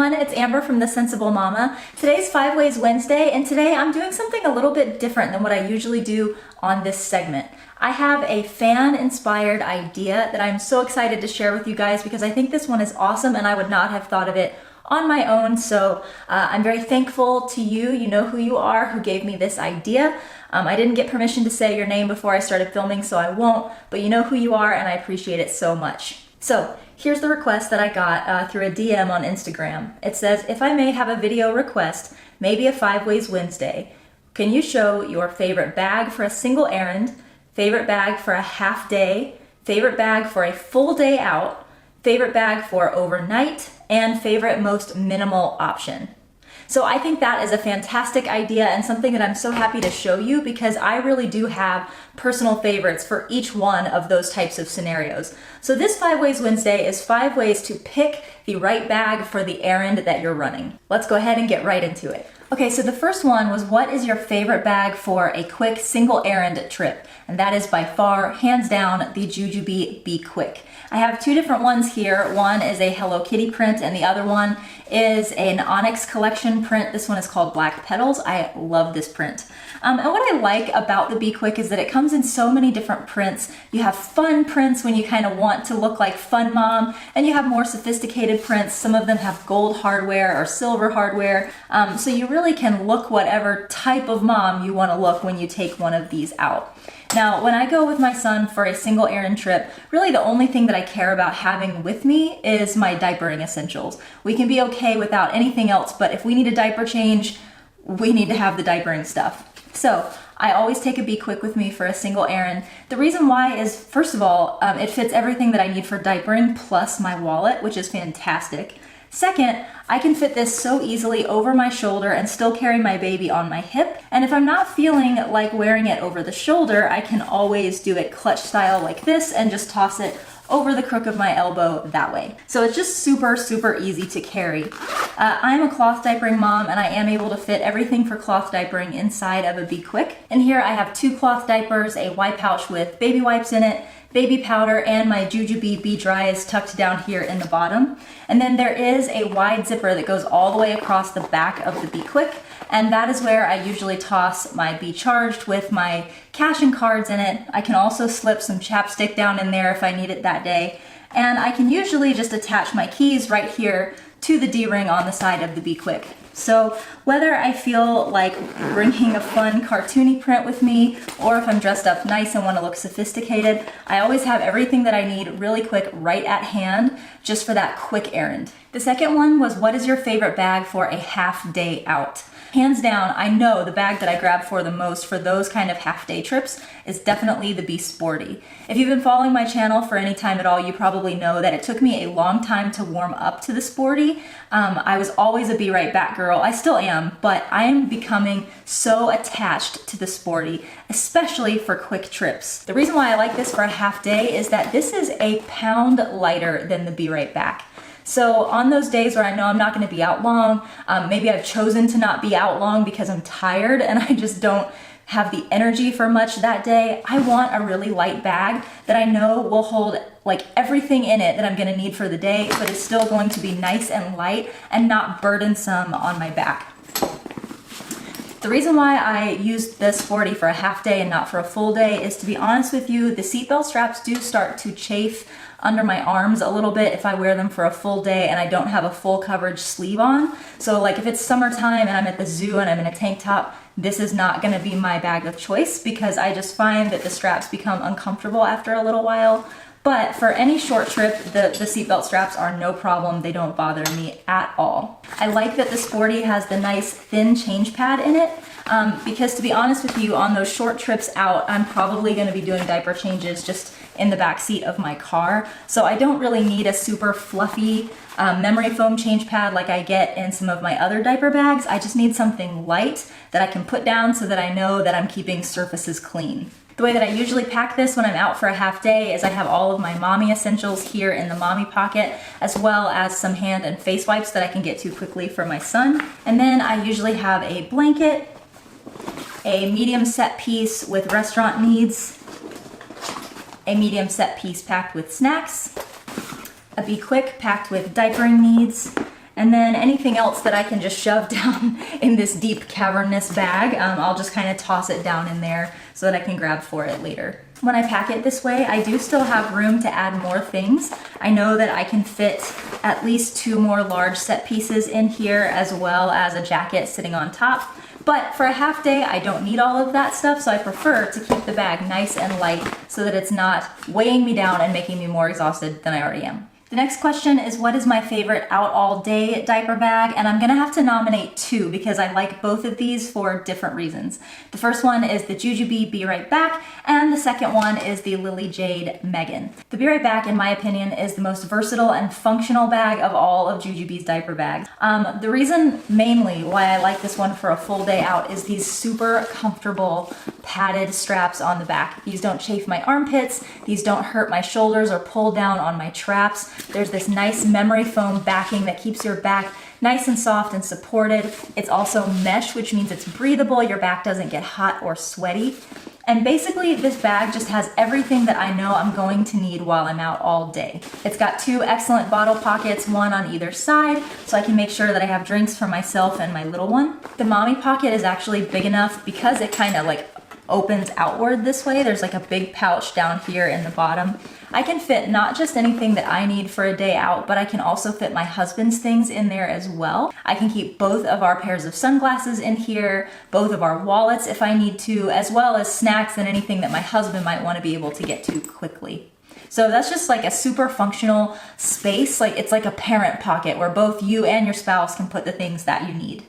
everyone, it's Amber from The Sensible Mama. Today's 5 Ways Wednesday, and today I'm doing something a little bit different than what I usually do on this segment. I have a fan-inspired idea that I'm so excited to share with you guys because I think this one is awesome and I would not have thought of it on my own. So I'm very thankful to you. You know who you are, who gave me this idea. I didn't get permission to say your name before I started filming, so I won't, but you know who you are and I appreciate it so much. So here's the request that I got through a DM on Instagram. It says, if I may have a video request, maybe a 5 Ways Wednesday, can you show your favorite bag for a single errand, favorite bag for a half day, favorite bag for a full day out, favorite bag for overnight, and favorite most minimal option? So I think that is a fantastic idea and something that I'm so happy to show you because I really do have personal favorites for each one of those types of scenarios. So this 5 Ways Wednesday is 5 ways to pick the right bag for the errand that you're running. Let's go ahead and get right into it. Okay, so the first one was, what is your favorite bag for a quick single errand trip? And that is by far, hands down, the Jujube Be Quick. I have two different ones here. One is a Hello Kitty print and the other one is an Onyx collection print. This one is called Black Petals. I love this print. And what I like about the Be Quick is that it comes in so many different prints. You have fun prints when you kind of want to look like fun mom, and you have more sophisticated prints. Some of them have gold hardware or silver hardware. So you really can look whatever type of mom you want to look when you take one of these out. Now, when I go with my son for a single errand trip, really the only thing that I care about having with me is my diapering essentials. We can be okay without anything else, but if we need a diaper change, we need to have the diapering stuff. So I always take a Be Quick with me for a single errand. The reason why is, first of all, it fits everything that I need for diapering plus my wallet, which is fantastic. Second, I can fit this so easily over my shoulder and still carry my baby on my hip. And if I'm not feeling like wearing it over the shoulder, I can always do it clutch style like this and just toss it over the crook of my elbow that way. So it's just super, super easy to carry. I'm a cloth diapering mom and I am able to fit everything for cloth diapering inside of a Be Quick. And here I have 2 cloth diapers, a wipe pouch with baby wipes in it, baby powder, and my Jujube Be Dry is tucked down here in the bottom. And then there is a wide zipper that goes all the way across the back of the Be Quick, and that is where I usually toss my Be Charged with my cash and cards in it. I can also slip some chapstick down in there if I need it that day. And I can usually just attach my keys right here to the D-ring on the side of the Be Quick. So whether I feel like bringing a fun cartoony print with me or if I'm dressed up nice and want to look sophisticated, I always have everything that I need really quick right at hand just for that quick errand. The second one was, what is your favorite bag for a half day out? Hands down, I know the bag that I grab for the most for those kind of half-day trips is definitely the Be Sporty. If you've been following my channel for any time at all, you probably know that it took me a long time to warm up to the Sporty. I was always a Be Right Back girl. I still am, but I am becoming so attached to the Sporty, especially for quick trips. The reason why I like this for a half day is that this is a pound lighter than the Be Right Back. So on those days where I know I'm not going to be out long, maybe I've chosen to not be out long because I'm tired and I just don't have the energy for much that day, I want a really light bag that I know will hold like everything in it that I'm going to need for the day, but it's still going to be nice and light and not burdensome on my back. The reason why I used this Sporty for a half day and not for a full day is, to be honest with you, the seatbelt straps do start to chafe under my arms a little bit if I wear them for a full day and I don't have a full coverage sleeve on. So like if it's summertime and I'm at the zoo and I'm in a tank top, this is not going to be my bag of choice because I just find that the straps become uncomfortable after a little while. But for any short trip, the seatbelt straps are no problem. They don't bother me at all. I like that the Sporty has the nice thin change pad in it because, to be honest with you, on those short trips out, I'm probably going to be doing diaper changes just in the back seat of my car. So I don't really need a super fluffy memory foam change pad like I get in some of my other diaper bags. I just need something light that I can put down so that I know that I'm keeping surfaces clean. The way that I usually pack this when I'm out for a half day is I have all of my mommy essentials here in the mommy pocket, as well as some hand and face wipes that I can get to quickly for my son. And then I usually have a blanket, a medium set piece with restaurant needs, a medium set piece packed with snacks, a Be Quick packed with diapering needs, And then anything else that I can just shove down in this deep cavernous bag, I'll just kind of toss it down in there so that I can grab for it later. When I pack it this way, I do still have room to add more things. I know that I can fit at least 2 more large set pieces in here, as well as a jacket sitting on top. But for a half day, I don't need all of that stuff, so I prefer to keep the bag nice and light so that it's not weighing me down and making me more exhausted than I already am. The next question is, what is my favorite out all day diaper bag? And I'm gonna have to nominate 2 because I like both of these for different reasons. The first one is the Jujubee Be Right Back, and the second one is the Lily Jade Megan. The Be Right Back, in my opinion, is the most versatile and functional bag of all of Jujubee's diaper bags. The reason mainly why I like this one for a full day out is these super comfortable padded straps on the back. These don't chafe my armpits, these don't hurt my shoulders or pull down on my traps. There's this nice memory foam backing that keeps your back nice and soft and supported. It's also mesh, which means it's breathable. Your back doesn't get hot or sweaty. And basically, this bag just has everything that I know I'm going to need while I'm out all day. It's got 2 excellent bottle pockets, one on either side, so I can make sure that I have drinks for myself and my little one. The mommy pocket is actually big enough because it kind of like opens outward this way. There's like a big pouch down here in the bottom. I can fit not just anything that I need for a day out, but I can also fit my husband's things in there as well. I can keep both of our pairs of sunglasses in here, both of our wallets if I need to, as well as snacks and anything that my husband might want to be able to get to quickly. So that's just like a super functional space. Like it's like a parent pocket where both you and your spouse can put the things that you need.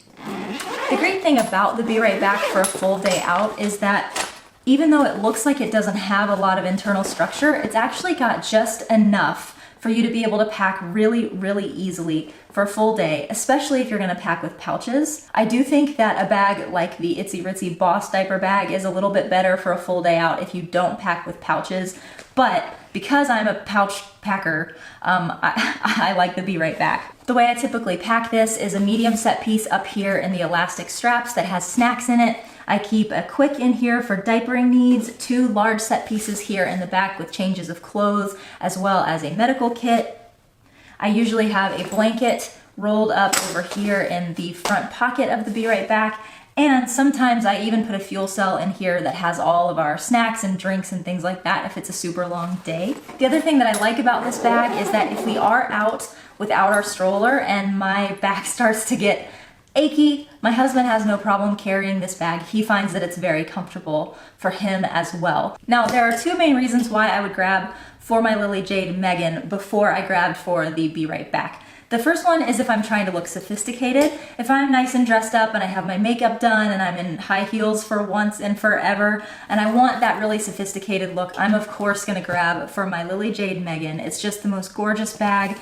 The great thing about the Be Right Back for a full day out is that even though it looks like it doesn't have a lot of internal structure, it's actually got just enough for you to be able to pack really, really easily for a full day, especially if you're gonna pack with pouches. I do think that a bag like the Itsy Bitsy Boss diaper bag is a little bit better for a full day out if you don't pack with pouches, but because I'm a pouch packer, I like the Be Right Back. The way I typically pack this is a medium set piece up here in the elastic straps that has snacks in it. I keep a quick in here for diapering needs, 2 large set pieces here in the back with changes of clothes, as well as a medical kit. I usually have a blanket rolled up over here in the front pocket of the Be Right Back, and sometimes I even put a fuel cell in here that has all of our snacks and drinks and things like that if it's a super long day. The other thing that I like about this bag is that if we are out without our stroller and my back starts to get achy, my husband has no problem carrying this bag. He finds that it's very comfortable for him as well. Now, there are 2 main reasons why I would grab for my Lily Jade Megan before I grabbed for the Be Right Back. The first one is if I'm trying to look sophisticated. If I'm nice and dressed up and I have my makeup done and I'm in high heels for once and forever and I want that really sophisticated look, I'm of course gonna grab for my Lily Jade Megan. It's just the most gorgeous bag.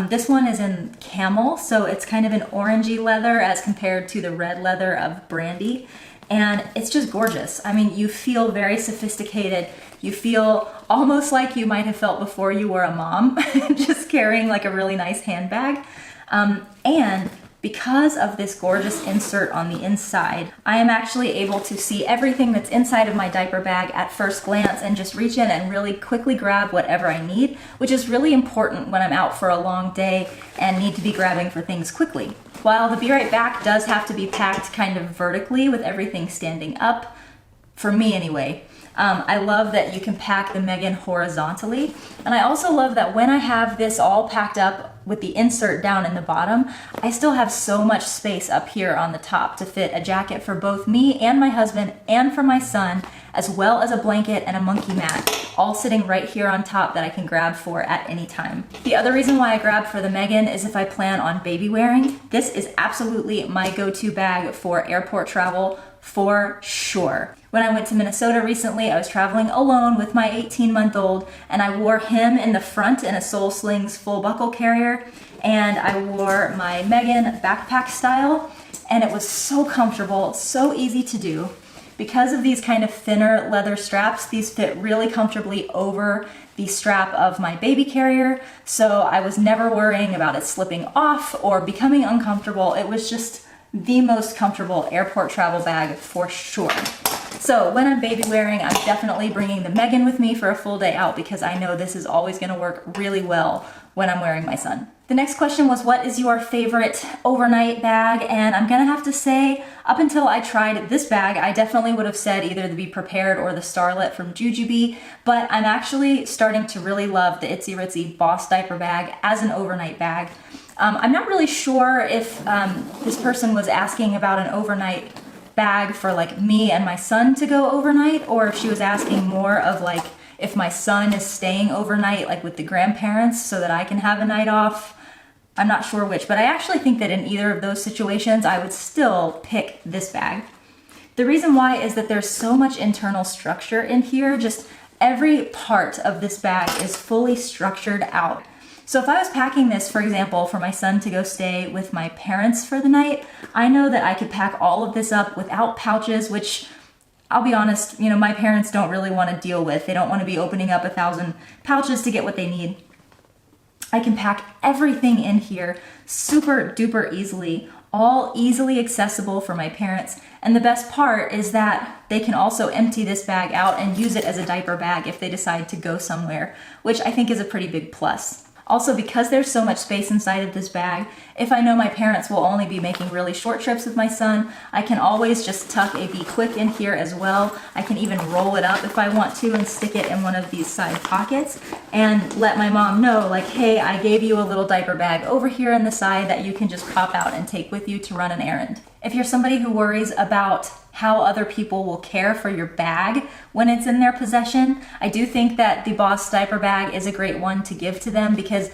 This one is in camel, so it's kind of an orangey leather as compared to the red leather of Brandy. And it's just gorgeous. I mean, you feel very sophisticated. You feel almost like you might have felt before you were a mom, just carrying like a really nice handbag. And because of this gorgeous insert on the inside, I am actually able to see everything that's inside of my diaper bag at first glance and just reach in and really quickly grab whatever I need, which is really important when I'm out for a long day and need to be grabbing for things quickly. While the Be Right Back does have to be packed kind of vertically with everything standing up, for me anyway, I love that you can pack the Megan horizontally. And I also love that when I have this all packed up with the insert down in the bottom, I still have so much space up here on the top to fit a jacket for both me and my husband and for my son, as well as a blanket and a monkey mat, all sitting right here on top that I can grab for at any time. The other reason why I grab for the Megan is if I plan on baby wearing. This is absolutely my go-to bag for airport travel for sure. When I went to Minnesota recently, I was traveling alone with my 18-month-old, and I wore him in the front in a Soul Slings full buckle carrier, and I wore my Megan backpack style, and it was so comfortable, so easy to do. Because of these kind of thinner leather straps, these fit really comfortably over the strap of my baby carrier, so I was never worrying about it slipping off or becoming uncomfortable. It was just the most comfortable airport travel bag for sure. So when I'm baby wearing, I'm definitely bringing the Megan with me for a full day out because I know this is always gonna work really well when I'm wearing my son. The next question was, what is your favorite overnight bag? And I'm gonna have to say, up until I tried this bag, I definitely would have said either the Be Prepared or the Starlet from Jujubee, but I'm actually starting to really love the Itsy Ritsy Boss diaper bag as an overnight bag. I'm not really sure if this person was asking about an overnight bag for like me and my son to go overnight, or if she was asking more of like if my son is staying overnight like with the grandparents so that I can have a night off. I'm not sure which, but I actually think that in either of those situations, I would still pick this bag. The reason why is that there's so much internal structure in here. Just every part of this bag is fully structured out. So if I was packing this, for example, for my son to go stay with my parents for the night, I know that I could pack all of this up without pouches, which I'll be honest, my parents don't really want to deal with. They don't want to be opening up 1,000 pouches to get what they need. I can pack everything in here super duper easily, all easily accessible for my parents. And the best part is that they can also empty this bag out and use it as a diaper bag if they decide to go somewhere, which I think is a pretty big plus. Also, because there's so much space inside of this bag, if I know my parents will only be making really short trips with my son, I can always just tuck a Be Quick in here as well. I can even roll it up if I want to and stick it in one of these side pockets and let my mom know, like, hey, I gave you a little diaper bag over here in the side that you can just pop out and take with you to run an errand. If you're somebody who worries about how other people will care for your bag when it's in their possession, I do think that the Boss diaper bag is a great one to give to them, because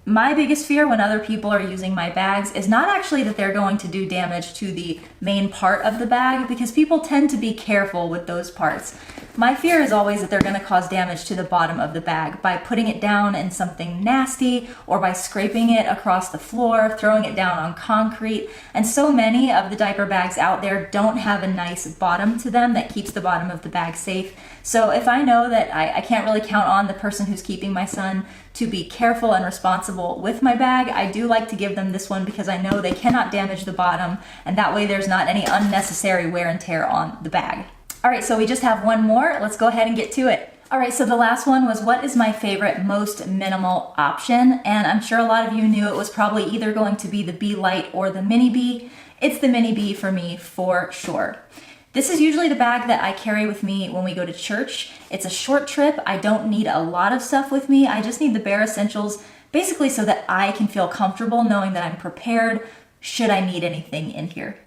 my biggest fear when other people are using my bags is not actually that they're going to do damage to the main part of the bag, because people tend to be careful with those parts. My fear is always that they're going to cause damage to the bottom of the bag by putting it down in something nasty, or by scraping it across the floor, throwing it down on concrete. And so many of the diaper bags out there don't have a nice bottom to them that keeps the bottom of the bag safe. So if I know that I can't really count on the person who's keeping my son to be careful and responsible with my bag, I do like to give them this one, because I know they cannot damage the bottom, and that way there's not any unnecessary wear and tear on the bag. All right, so we just have one more. Let's go ahead and get to it. All right, so the last one was, what is my favorite most minimal option? And I'm sure a lot of you knew it was probably either going to be the Be Light or the Mini Bee. It's the Mini Bee for me, for sure. This is usually the bag that I carry with me when we go to church. It's a short trip. I don't need a lot of stuff with me. I just need the bare essentials, basically so that I can feel comfortable knowing that I'm prepared should I need anything in here.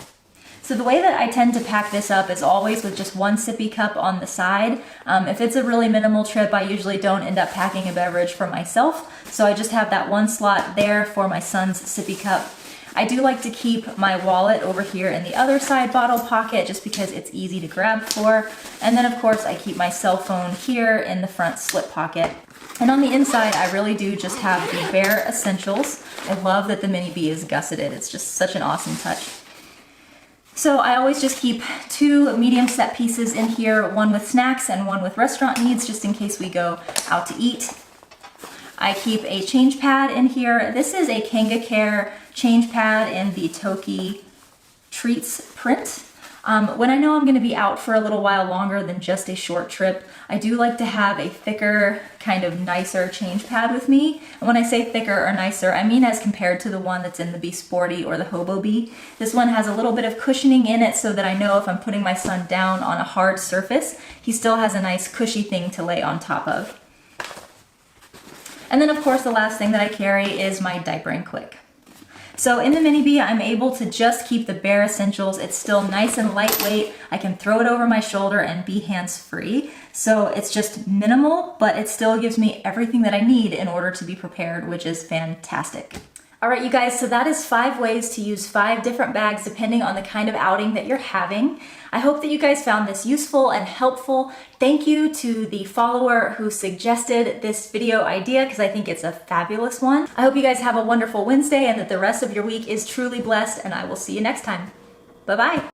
So the way that I tend to pack this up is always with just one sippy cup on the side. If it's a really minimal trip, I usually don't end up packing a beverage for myself. So I just have that one slot there for my son's sippy cup. I do like to keep my wallet over here in the other side bottle pocket, just because it's easy to grab for. And then of course I keep my cell phone here in the front slip pocket. And on the inside, I really do just have the bare essentials. I love that the Mini Bee is gusseted. It's just such an awesome touch. So I always just keep 2 medium set pieces in here, one with snacks and one with restaurant needs, just in case we go out to eat. I keep a change pad in here. This is a KangaCare change pad in the Toki Treats print. When I know I'm going to be out for a little while longer than just a short trip, I do like to have a thicker, kind of nicer change pad with me. And when I say thicker or nicer, I mean as compared to the one that's in the Be Sporty or the Hobo Bee. This one has a little bit of cushioning in it, so that I know if I'm putting my son down on a hard surface, he still has a nice cushy thing to lay on top of. And then of course the last thing that I carry is my diapering quick. So in the Mini Bee, I'm able to just keep the bare essentials. It's still nice and lightweight. I can throw it over my shoulder and be hands-free. So it's just minimal, but it still gives me everything that I need in order to be prepared, which is fantastic. All right, you guys, so that is 5 ways to use 5 different bags depending on the kind of outing that you're having. I hope that you guys found this useful and helpful. Thank you to the follower who suggested this video idea, because I think it's a fabulous one. I hope you guys have a wonderful Wednesday and that the rest of your week is truly blessed, and I will see you next time. Bye-bye.